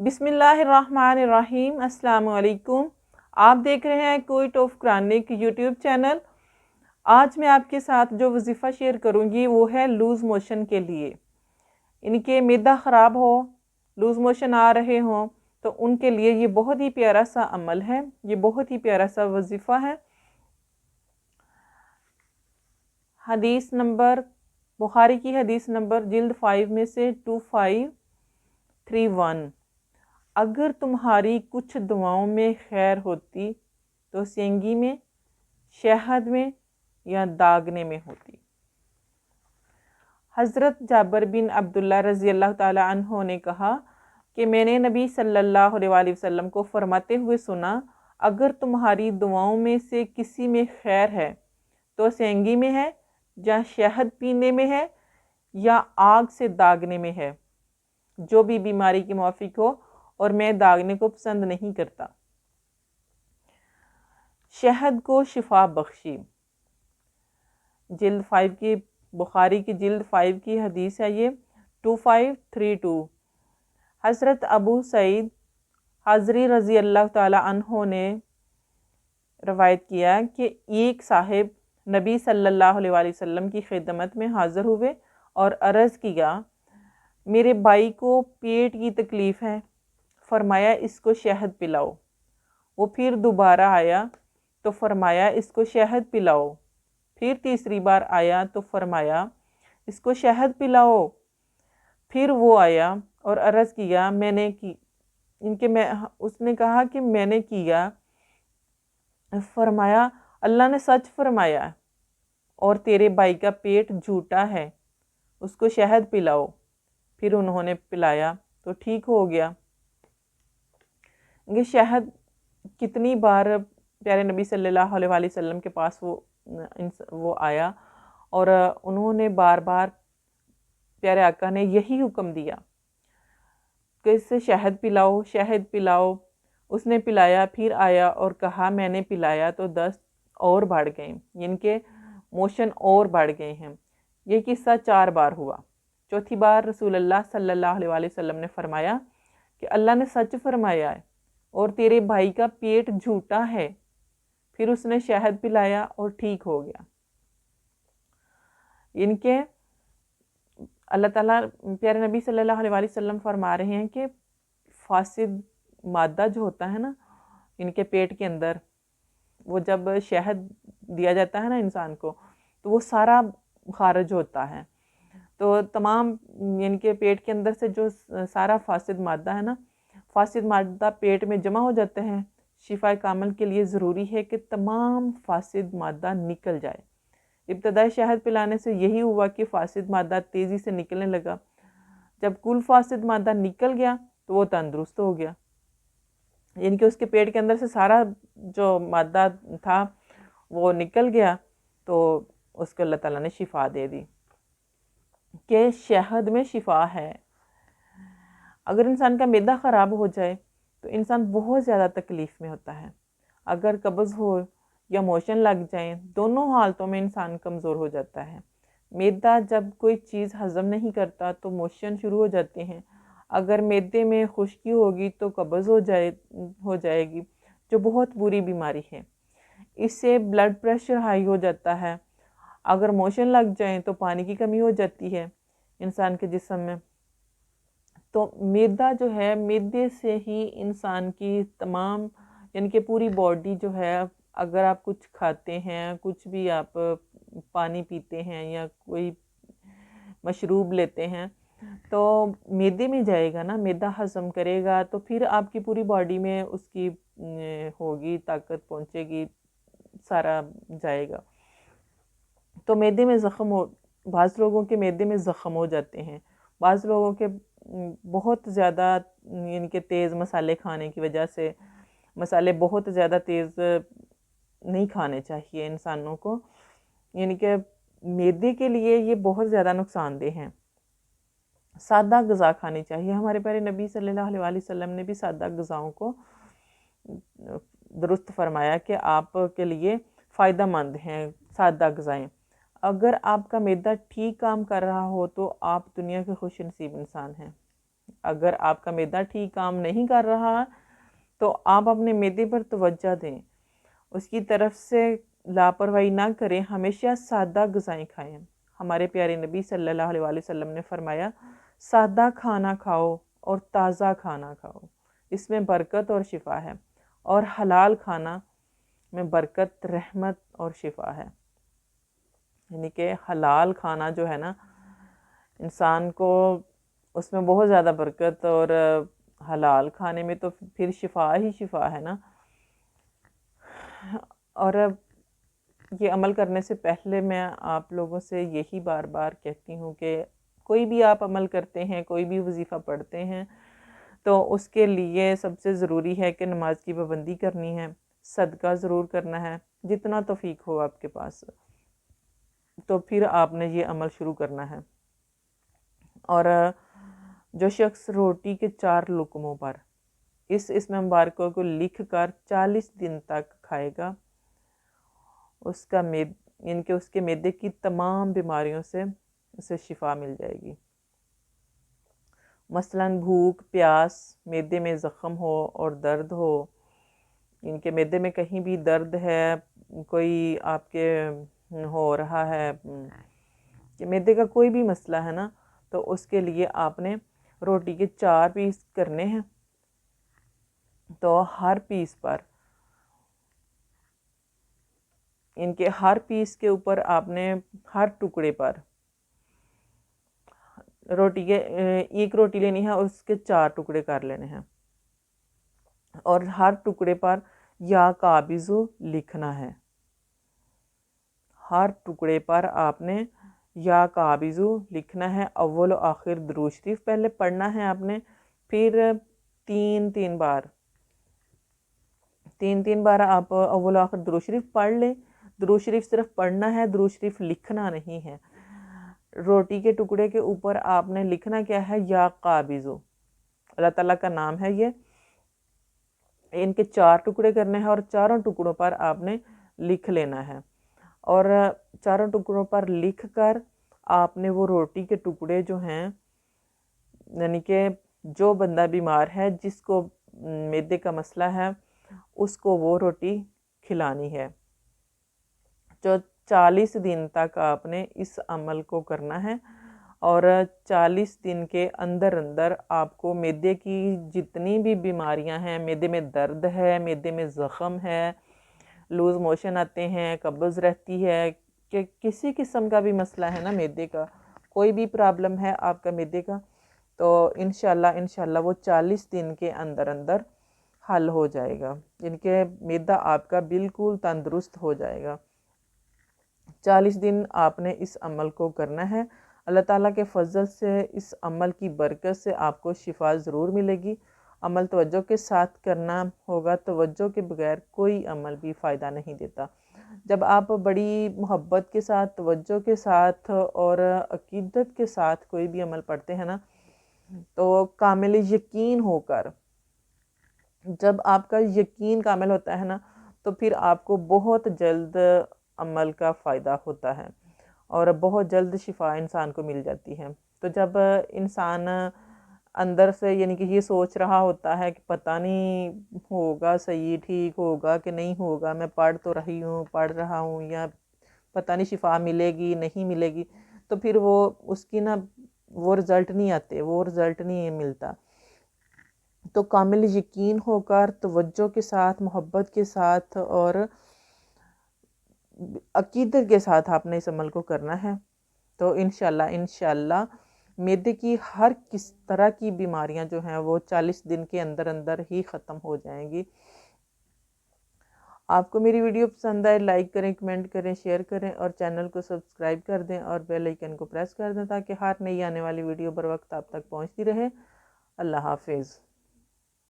بسم اللہ الرحمن الرحیم۔ السلام علیکم۔ آپ دیکھ رہے ہیں quit of Quranic YouTube channel. آج میں آپ کے ساتھ جو وظیفہ شیئر کروں گی وہ ہے لوز موشن کے لیے، ان کے معدہ خراب ہو، لوز موشن آ رہے ہوں تو ان کے لیے یہ بہت ہی پیارا سا عمل ہے، یہ بہت ہی پیارا سا وظیفہ ہے۔ حدیث نمبر، بخاری کی حدیث نمبر جلد 5 میں سے 2531۔ اگر تمہاری کچھ دعاؤں میں خیر ہوتی تو سینگی میں، شہد میں یا داغنے میں ہوتی۔ حضرت جابر بن عبداللہ رضی اللہ تعالیٰ عنہ نے کہا کہ میں نے نبی صلی اللہ علیہ وآلہ وسلم کو فرماتے ہوئے سنا، اگر تمہاری دعاؤں میں سے کسی میں خیر ہے تو سینگی میں ہے، یا شہد پینے میں ہے، یا آگ سے داغنے میں ہے، جو بھی بیماری کے موافق ہو، اور میں داغنے کو پسند نہیں کرتا۔ شہد کو شفا بخشی، جلد 5 کی، بخاری کی جلد 5 کی حدیث ہے یہ 2532۔ حضرت ابو سعید حضری رضی اللہ تعالی عنہ نے روایت کیا کہ ایک صاحب نبی صلی اللہ علیہ وآلہ وسلم کی خدمت میں حاضر ہوئے اور عرض کیا، میرے بھائی کو پیٹ کی تکلیف ہے، فرمایا اس کو شہد پلاؤ۔ وہ پھر دوبارہ آیا تو فرمایا اس کو شہد پلاؤ۔ پھر تیسری بار آیا تو فرمایا اس کو شہد پلاؤ۔ پھر وہ آیا اور عرض کیا، اس نے کہا کہ میں نے کیا۔ فرمایا اللہ نے سچ فرمایا اور تیرے بھائی کا پیٹ جھوٹا ہے، اس کو شہد پلاؤ۔ پھر انہوں نے پلایا تو ٹھیک ہو گیا۔ یہ شہد کتنی بار پیارے نبی صلی اللہ علیہ وآلہ وسلم کے پاس وہ آیا اور انہوں نے بار بار پیارے آقا نے یہی حکم دیا کہ اس سے شہد پلاؤ، شہد پلاؤ۔ اس نے پلایا، پھر آیا اور کہا میں نے پلایا تو دست اور بڑھ گئے، ان کے موشن اور بڑھ گئے ہیں۔ یہ قصہ 4 بار ہوا۔ چوتھی بار رسول اللہ صلی اللہ علیہ وآلہ وسلم نے فرمایا کہ اللہ نے سچ فرمایا ہے اور تیرے بھائی کا پیٹ جھوٹا ہے۔ پھر اس نے شہد پلایا اور ٹھیک ہو گیا۔ ان کے اللہ تعالیٰ پیارے نبی صلی اللہ علیہ وآلہ وسلم فرما رہے ہیں کہ فاسد مادہ جو ہوتا ہے نا ان کے پیٹ کے اندر، وہ جب شہد دیا جاتا ہے نا انسان کو تو وہ سارا خارج ہوتا ہے۔ تو تمام ان کے پیٹ کے اندر سے جو سارا فاسد مادہ ہے نا، فاسد مادہ پیٹ میں جمع ہو جاتے ہیں۔ شفا کامل کے لیے ضروری ہے کہ تمام فاسد مادہ نکل جائے۔ ابتدائی شہد پلانے سے یہی ہوا کہ فاسد مادہ تیزی سے نکلنے لگا۔ جب کل فاسد مادہ نکل گیا تو وہ تندرست ہو گیا، یعنی کہ اس کے پیٹ کے اندر سے سارا جو مادہ تھا وہ نکل گیا، تو اس کو اللہ تعالیٰ نے شفا دے دی کہ شہد میں شفا ہے۔ اگر انسان کا معدہ خراب ہو جائے تو انسان بہت زیادہ تکلیف میں ہوتا ہے۔ اگر قبض ہو یا موشن لگ جائیں، دونوں حالتوں میں انسان کمزور ہو جاتا ہے۔ معدہ جب کوئی چیز ہضم نہیں کرتا تو موشن شروع ہو جاتے ہیں۔ اگر معدے میں خشکی ہوگی تو قبض ہو جائے گی، جو بہت بری بیماری ہے۔ اس سے بلڈ پریشر ہائی ہو جاتا ہے۔ اگر موشن لگ جائیں تو پانی کی کمی ہو جاتی ہے انسان کے جسم میں۔ تو معدہ جو ہے، معدے سے ہی انسان کی تمام، یعنی کہ پوری باڈی جو ہے، اگر آپ کچھ کھاتے ہیں، کچھ بھی آپ پانی پیتے ہیں یا کوئی مشروب لیتے ہیں تو معدے میں جائے گا نا، معدہ ہضم کرے گا تو پھر آپ کی پوری باڈی میں اس کی ہوگی، طاقت پہنچے گی، سارا جائے گا۔ تو معدے میں زخم بعض لوگوں کے معدے میں زخم ہو جاتے ہیں، بعض لوگوں کے بہت زیادہ، یعنی کہ تیز مسالے کھانے کی وجہ سے، مسالے بہت زیادہ تیز نہیں کھانے چاہیے انسانوں کو، یعنی کہ معدے کے لیے یہ بہت زیادہ نقصان دہ ہیں۔ سادہ غذا کھانی چاہیے۔ ہمارے پیارے نبی صلی اللہ علیہ وآلہ وسلم نے بھی سادہ غذاؤں کو درست فرمایا کہ آپ کے لیے فائدہ مند ہیں سادہ غذائیں۔ اگر آپ کا معدہ ٹھیک کام کر رہا ہو تو آپ دنیا کے خوش نصیب انسان ہیں۔ اگر آپ کا معدہ ٹھیک کام نہیں کر رہا تو آپ اپنے معدے پر توجہ دیں، اس کی طرف سے لاپرواہی نہ کریں، ہمیشہ سادہ غذائیں کھائیں۔ ہمارے پیارے نبی صلی اللہ علیہ وسلم نے فرمایا سادہ کھانا کھاؤ اور تازہ کھانا کھاؤ، اس میں برکت اور شفا ہے، اور حلال کھانا میں برکت، رحمت اور شفا ہے۔ یعنی کہ حلال کھانا جو ہے نا، انسان کو اس میں بہت زیادہ برکت، اور حلال کھانے میں تو پھر شفا ہی شفا ہے نا۔ اور یہ عمل کرنے سے پہلے میں آپ لوگوں سے یہی بار بار کہتی ہوں کہ کوئی بھی آپ عمل کرتے ہیں، کوئی بھی وظیفہ پڑھتے ہیں، تو اس کے لیے سب سے ضروری ہے کہ نماز کی پابندی کرنی ہے، صدقہ ضرور کرنا ہے جتنا توفیق ہو آپ کے پاس، تو پھر آپ نے یہ عمل شروع کرنا ہے۔ اور جو شخص روٹی کے 4 لقموں پر اس اسم مبارکہ کو لکھ کر 40 دن تک کھائے گا، اس کے معدے کی تمام بیماریوں سے اسے شفا مل جائے گی۔ مثلاً بھوک، پیاس، معدے میں زخم ہو اور درد ہو، ان کے معدے میں کہیں بھی درد ہے، کوئی آپ کے ہو رہا ہے کہ معدے کا کوئی بھی مسئلہ ہے نا، تو اس کے لیے آپ نے روٹی کے 4 پیس کرنے ہیں۔ تو ہر پیس پر، ان کے ہر پیس کے اوپر آپ نے ہر ٹکڑے پر روٹی کے ایک روٹی لینی ہے اور اس کے 4 ٹکڑے کر لینے ہیں، اور ہر ٹکڑے پر یا قابضو لکھنا ہے۔ ہر ٹکڑے پر آپ نے یا قابضو لکھنا ہے، اول و آخر درود شریف پہلے پڑھنا ہے آپ نے، پھر 3 بار آپ اول و آخر درود شریف پڑھ لیں۔ درود شریف صرف پڑھنا ہے، درود شریف لکھنا نہیں ہے۔ روٹی کے ٹکڑے کے اوپر آپ نے لکھنا کیا ہے؟ یا قابضو، اللہ تعالیٰ کا نام ہے یہ۔ ان کے 4 ٹکڑے کرنے ہیں، اور چاروں ٹکڑوں پر آپ نے لکھ لینا ہے، اور چاروں ٹکڑوں پر لکھ کر آپ نے وہ روٹی کے ٹکڑے جو ہیں، یعنی کہ جو بندہ بیمار ہے، جس کو معدے کا مسئلہ ہے، اس کو وہ روٹی کھلانی ہے۔ جو 40 دن تک آپ نے اس عمل کو کرنا ہے، اور 40 دن کے اندر آپ کو معدے کی جتنی بھی بیماریاں ہیں، معدے میں درد ہے، معدے میں زخم ہے، لوز موشن آتے ہیں، قبض رہتی ہے، کہ کسی قسم کا بھی مسئلہ ہے نا معدے کا، کوئی بھی پرابلم ہے آپ کا معدے کا، تو انشاءاللہ وہ 40 دن کے اندر حل ہو جائے گا، یعنی کہ معدہ آپ کا بالکل تندرست ہو جائے گا۔ 40 دن آپ نے اس عمل کو کرنا ہے۔ اللہ تعالیٰ کے فضل سے اس عمل کی برکت سے آپ کو شفا ضرور ملے گی۔ عمل توجہ کے ساتھ کرنا ہوگا، توجہ کے بغیر کوئی عمل بھی فائدہ نہیں دیتا۔ جب آپ بڑی محبت کے ساتھ، توجہ کے ساتھ اور عقیدت کے ساتھ کوئی بھی عمل پڑھتے ہیں نا، تو کامل یقین ہو کر، جب آپ کا یقین کامل ہوتا ہے نا، تو پھر آپ کو بہت جلد عمل کا فائدہ ہوتا ہے، اور بہت جلد شفا انسان کو مل جاتی ہے۔ تو جب انسان اندر سے یعنی کہ یہ سوچ رہا ہوتا ہے کہ پتہ نہیں ہوگا صحیح، ٹھیک ہوگا کہ نہیں ہوگا، میں پڑھ تو پڑھ رہا ہوں، یا پتہ نہیں شفا ملے گی نہیں ملے گی، تو پھر وہ اس کی نا وہ رزلٹ نہیں آتے، وہ رزلٹ نہیں ملتا۔ تو کامل یقین ہو کر، توجہ کے ساتھ، محبت کے ساتھ اور عقیدت کے ساتھ آپ نے اس عمل کو کرنا ہے، تو انشاءاللہ معدے کی ہر کس طرح کی بیماریاں جو ہیں وہ 40 دن کے اندر ہی ختم ہو جائیں گی۔ آپ کو میری ویڈیو پسند آئے، لائک کریں، کمنٹ کریں، شیئر کریں، اور چینل کو سبسکرائب کر دیں، اور بیل آئیکن کو پریس کر دیں، تاکہ ہر نئی آنے والی ویڈیو بر وقت آپ تک پہنچتی رہے۔ اللہ حافظ۔